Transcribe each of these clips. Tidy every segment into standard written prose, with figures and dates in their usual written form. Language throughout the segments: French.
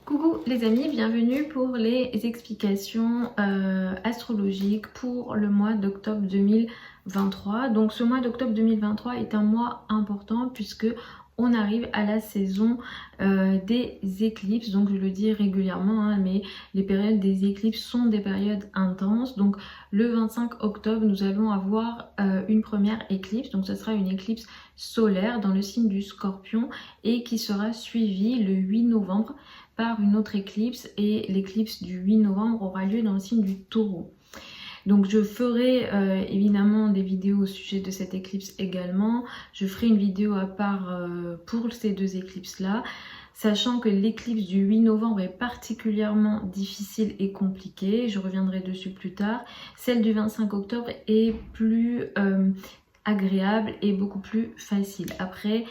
Coucou les amis, bienvenue pour les explications astrologiques pour le mois d'octobre 2023. Donc ce mois d'octobre 2023 est un mois important puisque on arrive à la saison des éclipses. Donc je le dis régulièrement, hein, mais les périodes des éclipses sont des périodes intenses. Donc le 25 octobre, nous allons avoir une première éclipse. Donc ce sera une éclipse solaire dans le signe du Scorpion et qui sera suivie le 8 novembre par une autre éclipse, et l'éclipse du 8 novembre aura lieu dans le signe du Taureau. Donc je ferai évidemment des vidéos au sujet de cette éclipse également. Je ferai une vidéo à part pour ces deux éclipses là, sachant que l'éclipse du 8 novembre est particulièrement difficile et compliquée. Je reviendrai dessus plus tard. Celle du 25 octobre est plus agréable et beaucoup plus facile. Après,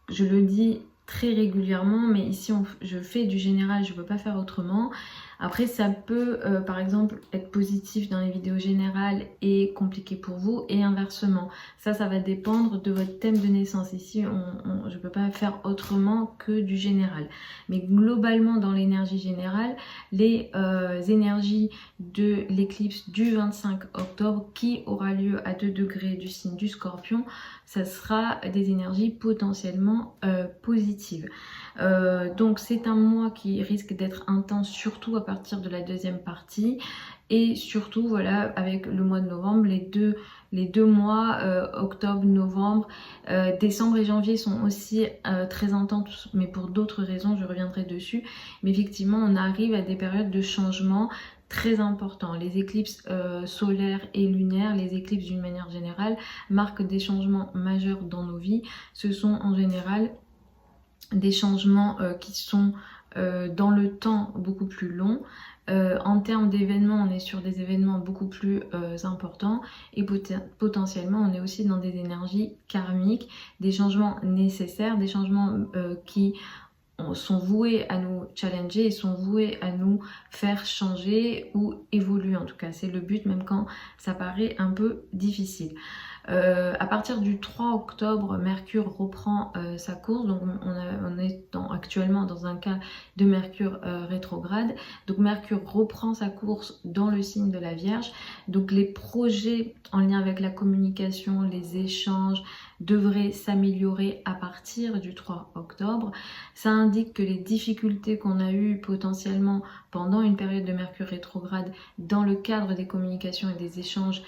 je le dis très régulièrement, mais ici je fais du général, je ne peux pas faire autrement. Après ça peut par exemple être positif dans les vidéos générales et compliqué pour vous, et inversement. Ça va dépendre de votre thème de naissance. Ici je ne peux pas faire autrement que du général. Mais globalement dans l'énergie générale, les énergies de l'éclipse du 25 octobre qui aura lieu à 2 degrés du signe du Scorpion, ça sera des énergies potentiellement positives. Donc c'est un mois qui risque d'être intense, surtout à partir de la deuxième partie, et surtout voilà avec le mois de novembre, les deux mois octobre, novembre, décembre et janvier sont aussi très intenses, mais pour d'autres raisons, je reviendrai dessus. Mais effectivement on arrive à des périodes de changement très important. Les éclipses solaires et lunaires, les éclipses d'une manière générale, marquent des changements majeurs dans nos vies. Ce sont en général des changements qui sont dans le temps beaucoup plus longs. En termes d'événements, on est sur des événements beaucoup plus importants, et potentiellement on est aussi dans des énergies karmiques, des changements nécessaires, des changements qui sont voués à nous challenger et sont voués à nous faire changer ou évoluer. En tout cas c'est le but, même quand ça paraît un peu difficile. À partir du 3 octobre, Mercure reprend sa course. Donc on est actuellement dans un cas de Mercure rétrograde. Donc Mercure reprend sa course dans le signe de la Vierge. Donc les projets en lien avec la communication, les échanges devraient s'améliorer à partir du 3 octobre. Ça indique que les difficultés qu'on a eues potentiellement pendant une période de Mercure rétrograde dans le cadre des communications et des échanges,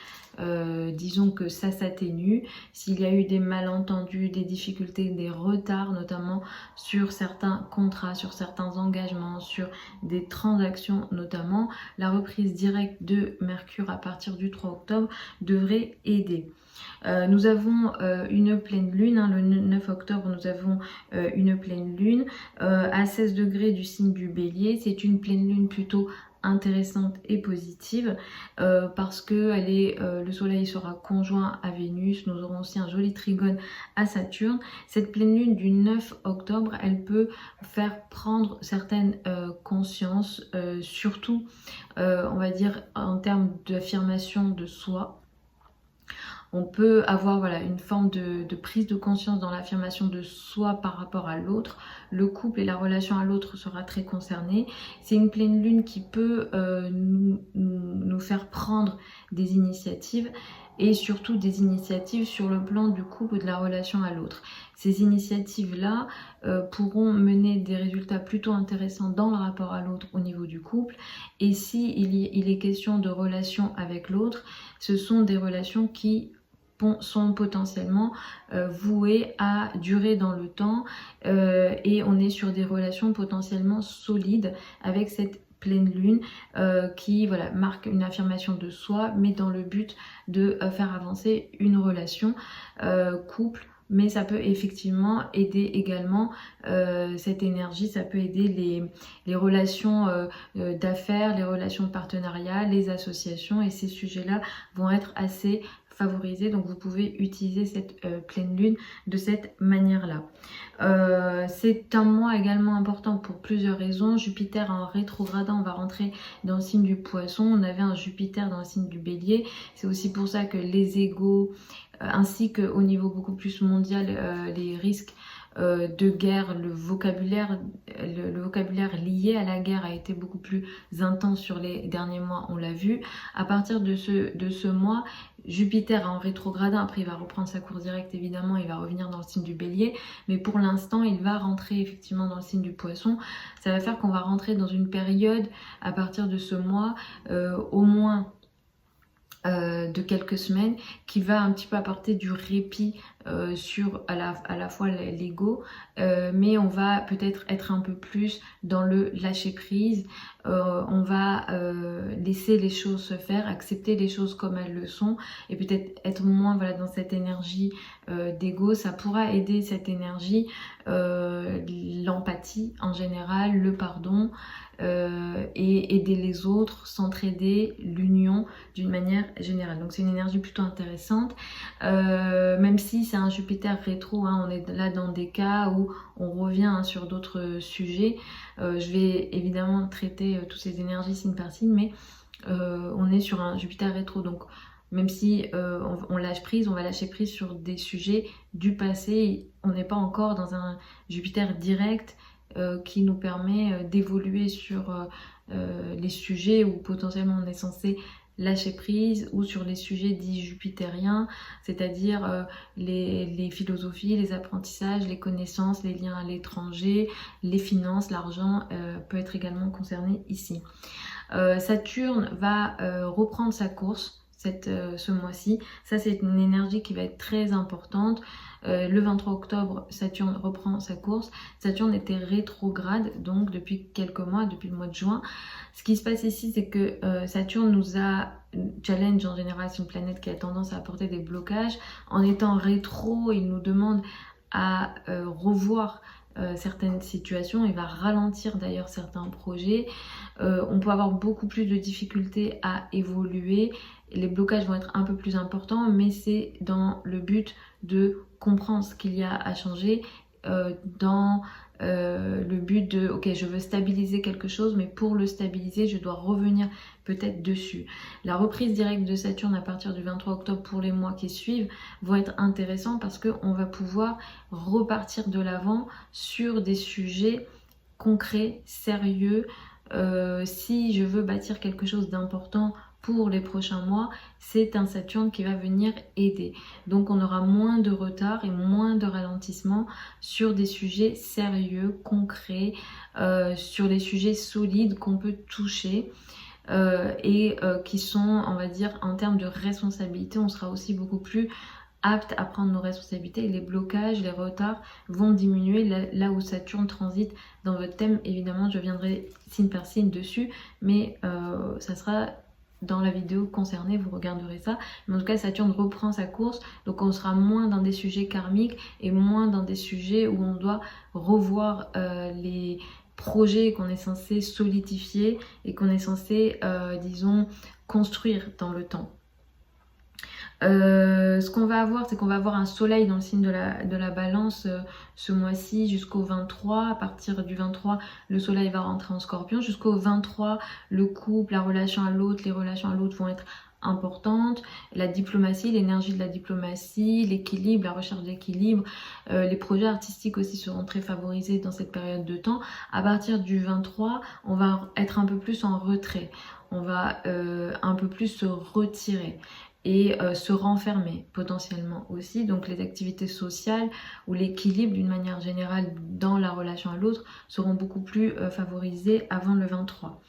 disons que ça s'atténue. S'il y a eu des malentendus, des difficultés, des retards notamment sur certains contrats, sur certains engagements, sur des transactions notamment, la reprise directe de Mercure à partir du 3 octobre devrait aider. Nous avons une pleine lune, hein, le 9 octobre nous avons une pleine lune à 16 degrés du signe du Bélier. C'est une pleine lune plutôt intéressante et positive parce que le soleil sera conjoint à Vénus. Nous aurons aussi un joli trigone à Saturne. Cette pleine lune du 9 octobre, elle peut faire prendre certaines consciences, surtout on va dire en termes d'affirmation de soi. On peut avoir voilà, une forme de prise de conscience dans l'affirmation de soi par rapport à l'autre. Le couple et la relation à l'autre sera très concerné. C'est une pleine lune qui peut nous faire prendre des initiatives, et surtout des initiatives sur le plan du couple ou de la relation à l'autre. Ces initiatives-là pourront mener des résultats plutôt intéressants dans le rapport à l'autre au niveau du couple. Et si il est question de relations avec l'autre, ce sont des relations qui sont potentiellement vouées à durer dans le temps, et on est sur des relations potentiellement solides avec cette pleine lune qui voilà, marque une affirmation de soi, mais dans le but de faire avancer une relation couple. Mais ça peut effectivement aider également cette énergie, ça peut aider les relations d'affaires, les relations de partenariat, les associations, et ces sujets-là vont être assez favorisés. Donc vous pouvez utiliser cette pleine lune de cette manière-là. C'est un mois également important pour plusieurs raisons. Jupiter en rétrogradant va rentrer dans le signe du Poisson. On avait un Jupiter dans le signe du Bélier. C'est aussi pour ça que les égos, ainsi qu'au niveau beaucoup plus mondial, les risques de guerre, le vocabulaire lié à la guerre a été beaucoup plus intense sur les derniers mois, on l'a vu. À partir de ce mois, Jupiter est en rétrogradin, après il va reprendre sa course directe évidemment, il va revenir dans le signe du Bélier, mais pour l'instant il va rentrer effectivement dans le signe du Poisson. Ça va faire qu'on va rentrer dans une période à partir de ce mois, au moins de quelques semaines, qui va un petit peu apporter du répit sur à la fois l'ego, mais on va peut-être être un peu plus dans le lâcher prise, on va laisser les choses se faire, accepter les choses comme elles le sont, et peut-être être moins voilà, dans cette énergie d'ego. Ça pourra aider cette énergie, l'empathie en général, le pardon, et aider les autres, s'entraider, l'union d'une manière générale. Donc c'est une énergie plutôt intéressante, même si c'est un Jupiter rétro, hein, on est là dans des cas où on revient hein, sur d'autres sujets. Je vais évidemment traiter toutes ces énergies signe par signe, mais on est sur un Jupiter rétro, donc même si on lâche prise, on va lâcher prise sur des sujets du passé. On n'est pas encore dans un Jupiter direct qui nous permet d'évoluer sur les sujets où potentiellement on est censé lâcher prise, ou sur les sujets dits jupitériens, c'est-à-dire les philosophies, les apprentissages, les connaissances, les liens à l'étranger, les finances, l'argent peut être également concerné ici. Saturne va reprendre sa course ce mois-ci. Ça c'est une énergie qui va être très importante. Le 23 octobre, Saturne reprend sa course. Saturne était rétrograde donc depuis quelques mois, depuis le mois de juin. Ce qui se passe ici, c'est que Saturne nous a challenge en général, c'est une planète qui a tendance à apporter des blocages. En étant rétro, il nous demande à revoir certaines situations, il va ralentir d'ailleurs certains projets. On peut avoir beaucoup plus de difficultés à évoluer. Les blocages vont être un peu plus importants, mais c'est dans le but de comprendre ce qu'il y a à changer, dans le but de ok, je veux stabiliser quelque chose, mais pour le stabiliser je dois revenir peut-être dessus. La reprise directe de Saturne à partir du 23 octobre pour les mois qui suivent vont être intéressants parce qu'on va pouvoir repartir de l'avant sur des sujets concrets, sérieux. Si je veux bâtir quelque chose d'important pour les prochains mois, c'est un Saturne qui va venir aider. Donc on aura moins de retard et moins de ralentissement sur des sujets sérieux, concrets, sur des sujets solides qu'on peut toucher. Et qui sont, on va dire, en termes de responsabilité, on sera aussi beaucoup plus apte à prendre nos responsabilités, et les blocages, les retards vont diminuer là où Saturne transite dans votre thème. Évidemment, je viendrai signe par signe dessus, mais ça sera dans la vidéo concernée, vous regarderez ça. Mais en tout cas, Saturne reprend sa course, donc on sera moins dans des sujets karmiques et moins dans des sujets où on doit revoir les projets qu'on est censé solidifier et qu'on est censé, disons, construire dans le temps. Ce qu'on va avoir, c'est qu'on va avoir un soleil dans le signe de la balance ce mois-ci jusqu'au 23. À partir du 23, le soleil va rentrer en scorpion. Jusqu'au 23, le couple, la relation à l'autre, les relations à l'autre vont être importantes. La diplomatie, l'énergie de la diplomatie, l'équilibre, la recherche d'équilibre, les projets artistiques aussi seront très favorisés dans cette période de temps. À partir du 23, on va être un peu plus en retrait. On va un peu plus se retirer et se renfermer potentiellement aussi. Donc les activités sociales ou l'équilibre d'une manière générale dans la relation à l'autre seront beaucoup plus favorisées avant le 23.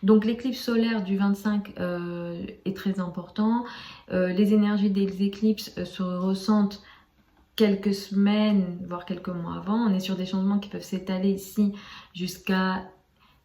Donc l'éclipse solaire du 25 est très important. Les énergies des éclipses se ressentent quelques semaines, voire quelques mois avant. On est sur des changements qui peuvent s'étaler ici jusqu'à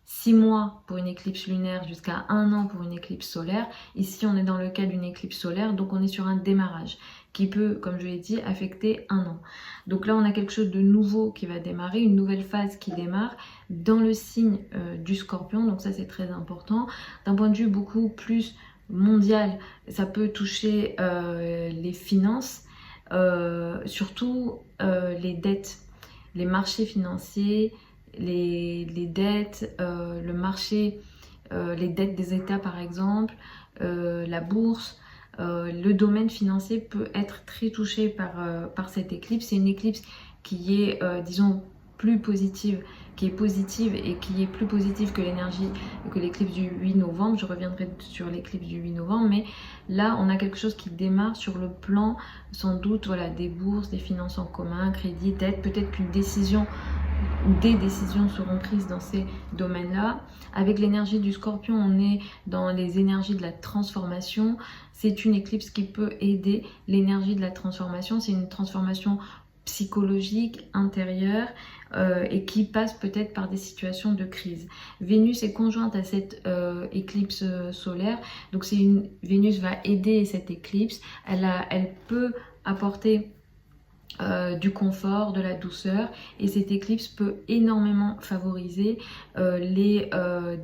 6 mois pour une éclipse lunaire, jusqu'à 1 an pour une éclipse solaire. Ici, on est dans le cas d'une éclipse solaire, donc on est sur un démarrage qui peut, comme je l'ai dit, affecter 1 an. Donc là, on a quelque chose de nouveau qui va démarrer, une nouvelle phase qui démarre dans le signe du Scorpion, donc ça c'est très important. D'un point de vue beaucoup plus mondial, ça peut toucher les finances, surtout les dettes, les marchés financiers, les dettes, le marché, les dettes des États par exemple, la bourse, le domaine financier peut être très touché par cette éclipse. C'est une éclipse qui est, disons, plus positive, qui est positive et qui est plus positive que l'énergie, que l'éclipse du 8 novembre. Je reviendrai sur l'éclipse du 8 novembre, mais là, on a quelque chose qui démarre sur le plan, sans doute, voilà, des bourses, des finances en commun, crédit, dette, peut-être qu'une décision ou des décisions seront prises dans ces domaines-là. Avec l'énergie du Scorpion, on est dans les énergies de la transformation. C'est une éclipse qui peut aider l'énergie de la transformation. C'est une transformation psychologique, intérieure, et qui passe peut-être par des situations de crise. Vénus est conjointe à cette éclipse solaire, donc Vénus va aider cette éclipse. Elle peut apporter du confort, de la douceur, et cette éclipse peut énormément favoriser les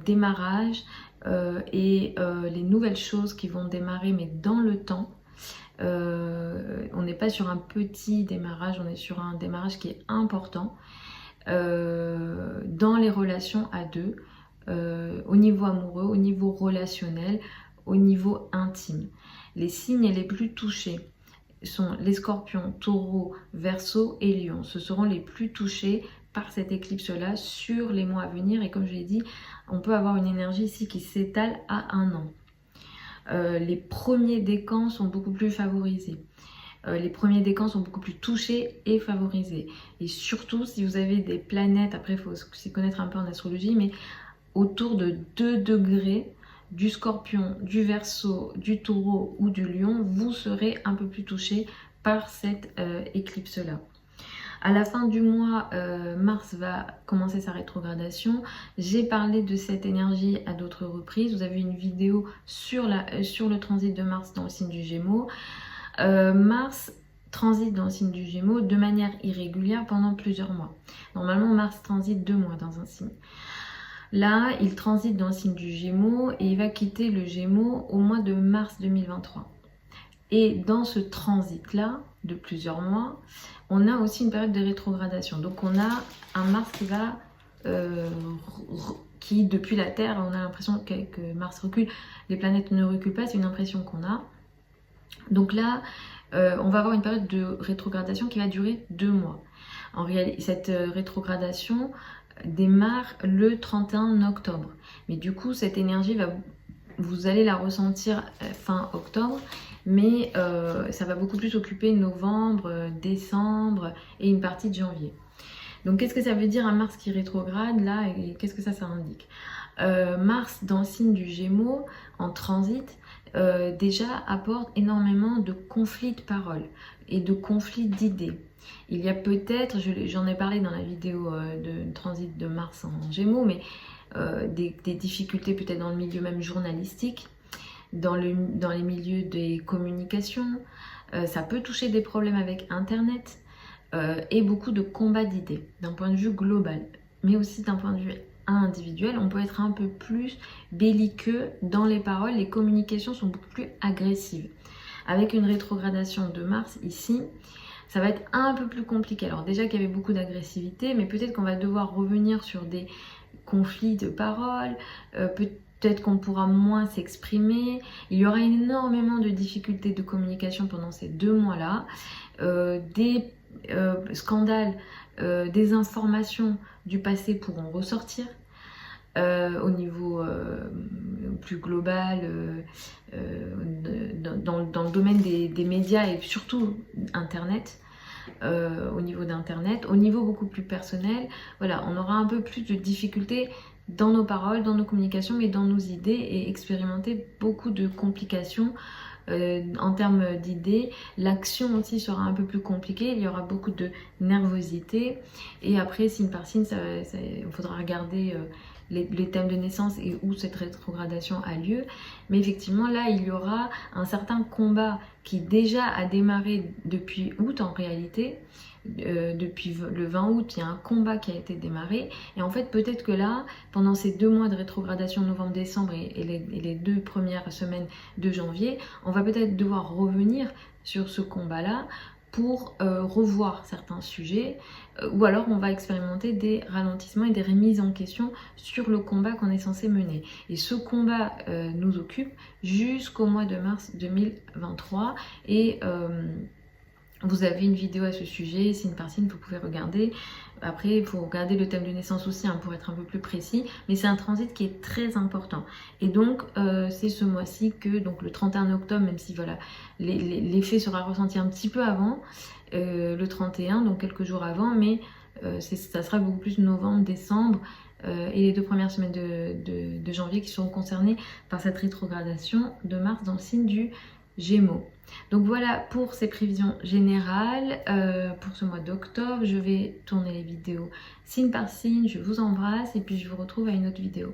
démarrages et les nouvelles choses qui vont démarrer, mais dans le temps. On n'est pas sur un petit démarrage, on est sur un démarrage qui est important dans les relations à deux, au niveau amoureux, au niveau relationnel, au niveau intime. Les signes les plus touchés sont les Scorpions, Taureaux, Verseaux et Lions. Ce seront les plus touchés par cette éclipse-là sur les mois à venir. Et comme je l'ai dit, on peut avoir une énergie ici qui s'étale à 1 an. Les premiers décans sont beaucoup plus favorisés. Les premiers décans sont beaucoup plus touchés et favorisés. Et surtout, si vous avez des planètes, après il faut s'y connaître un peu en astrologie, mais autour de 2 degrés du Scorpion, du Verseau, du Taureau ou du Lion, vous serez un peu plus touché par cette éclipse-là. À la fin du mois, Mars va commencer sa rétrogradation. J'ai parlé de cette énergie à d'autres reprises. Vous avez une vidéo sur le transit de Mars dans le signe du Gémeaux. Mars transite dans le signe du Gémeaux de manière irrégulière pendant plusieurs mois. Normalement, Mars transite 2 mois dans un signe. Là, il transite dans le signe du Gémeaux et il va quitter le Gémeaux au mois de mars 2023. Et dans ce transit-là, de plusieurs mois, on a aussi une période de rétrogradation. Donc on a un Mars qui va, qui depuis la Terre, on a l'impression que Mars recule. Les planètes ne reculent pas, c'est une impression qu'on a. Donc là, on va avoir une période de rétrogradation qui va durer 2 mois. En réalité, cette rétrogradation démarre le 31 octobre. Mais du coup, cette énergie, vous allez la ressentir fin octobre, mais ça va beaucoup plus occuper novembre, décembre et une partie de janvier. Donc qu'est-ce que ça veut dire un Mars qui rétrograde là, et qu'est-ce que ça indique? Mars dans le signe du Gémeaux, en transit, déjà apporte énormément de conflits de paroles et de conflits d'idées. Il y a peut-être, j'en ai parlé dans la vidéo de transit de Mars en Gémeaux, mais des difficultés peut-être dans le milieu même journalistique, dans les milieux des communications. Ça peut toucher des problèmes avec Internet et beaucoup de combats d'idées d'un point de vue global, mais aussi d'un point de vue individuel. On peut être un peu plus belliqueux dans les paroles, les communications sont beaucoup plus agressives. Avec une rétrogradation de Mars ici, ça va être un peu plus compliqué. Alors déjà qu'il y avait beaucoup d'agressivité, mais peut-être qu'on va devoir revenir sur des conflits de paroles, peut-être qu'on pourra moins s'exprimer. Il y aura énormément de difficultés de communication pendant ces 2 mois-là. Des scandales, des informations du passé pourront ressortir. Au niveau plus global, dans le domaine des médias et surtout Internet, au niveau d'Internet, au niveau beaucoup plus personnel, voilà, on aura un peu plus de difficultés dans nos paroles, dans nos communications, mais dans nos idées et expérimenter beaucoup de complications en termes d'idées. L'action aussi sera un peu plus compliquée, il y aura beaucoup de nervosité et après signe par signe, il faudra regarder les thèmes de naissance et où cette rétrogradation a lieu. Mais effectivement, là, il y aura un certain combat qui déjà a démarré depuis août en réalité. Depuis le 20 août, il y a un combat qui a été démarré. Et en fait, peut-être que là, pendant ces 2 mois de rétrogradation, novembre-décembre et les 2 premières semaines de janvier, on va peut-être devoir revenir sur ce combat-là pour revoir certains sujets, ou alors on va expérimenter des ralentissements et des remises en question sur le combat qu'on est censé mener. Et ce combat nous occupe jusqu'au mois de mars 2023 et Vous avez une vidéo à ce sujet, signe par signe, vous pouvez regarder. Après, il faut regarder le thème de naissance aussi hein, pour être un peu plus précis. Mais c'est un transit qui est très important. Et donc, c'est ce mois-ci que, donc le 31 octobre, même si voilà, l'effet sera ressenti un petit peu avant, le 31, donc quelques jours avant, mais ça sera beaucoup plus novembre, décembre et les 2 premières semaines de janvier qui seront concernées par cette rétrogradation de Mars dans le signe du Gémeaux. Donc voilà pour ces prévisions générales pour ce mois d'octobre. Je vais tourner les vidéos signe par signe. Je vous embrasse et puis je vous retrouve à une autre vidéo.